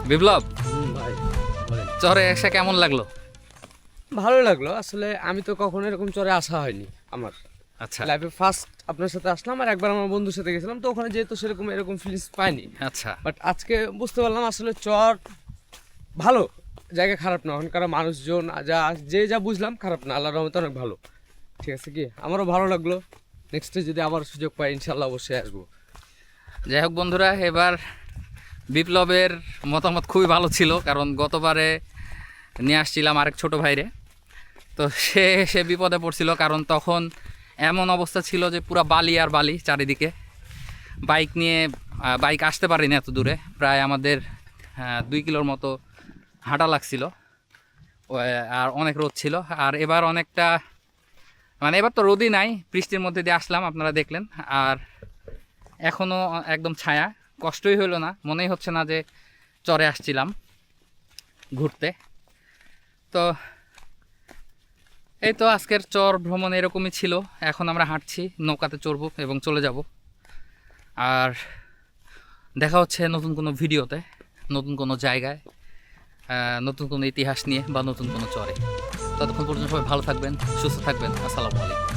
বিপ্লব, ভাই বলেন। চরে এসে কেমন লাগলো? ভালো লাগলো আসলে, আমি তো কখনো এরকম চরে আসা হয়নি আমার আচ্ছা লাইফে, ফার্স্ট আপনার সাথে আসলাম, আর একবার আমার বন্ধুর সাথে গেছিলাম, তো ওখানে যেহেতু সেরকম এরকম ফিলিংস পাইনি। আচ্ছা। বাট আজকে বুঝতে পারলাম আসলে চর ভালো জায়গা, খারাপ না। ওখানকার মানুষজন যা বুঝলাম খারাপ না, আল্লাহর রহমতে অনেক ভালো। ঠিক আছে, কি আমারও ভালো লাগলো। নেক্সটে যদি আবার সুযোগ পাই ইনশাল্লাহ অবশ্যই আসবো। যাই হোক বন্ধুরা, এবার বিপ্লবের মতামত খুবই ভালো ছিল, কারণ গতবারে নিয়ে আসছিলাম আরেক ছোট ভাইরে, তো সে সে বিপদে পড়ছিল, কারণ তখন এমন অবস্থা ছিল যে পুরা বালি আর বালি চারিদিকে। বাইক নিয়ে বাইক আসতে পারিনি এত দূরে, প্রায় আমাদের 2 কিলোর মতো হাঁটা লাগছিল। আর অনেক রোদ ছিল, আর এবার অনেকটা মানে এবার তো রোদই নাই, বৃষ্টির মধ্যে দিয়ে আসলাম, আপনারা দেখলেন। আর এখনও একদম ছায়া, কষ্টই হলো না, মনেই হচ্ছে না যে চরে আসছিলাম ঘুরতে। তো এই তো আজকের চর ভ্রমণ এরকমই ছিল। এখন আমরা হাঁটছি, নৌকাতে চড়বো এবং চলে যাব। আর দেখা হচ্ছে নতুন কোনো ভিডিওতে, নতুন কোনো জায়গায়, নতুন কোনো ইতিহাস নিয়ে বা নতুন কোনো চরে। ততক্ষণ পর্যন্ত সবাই ভালো থাকবেন, সুস্থ থাকবেন। আসসালামু আলাইকুম।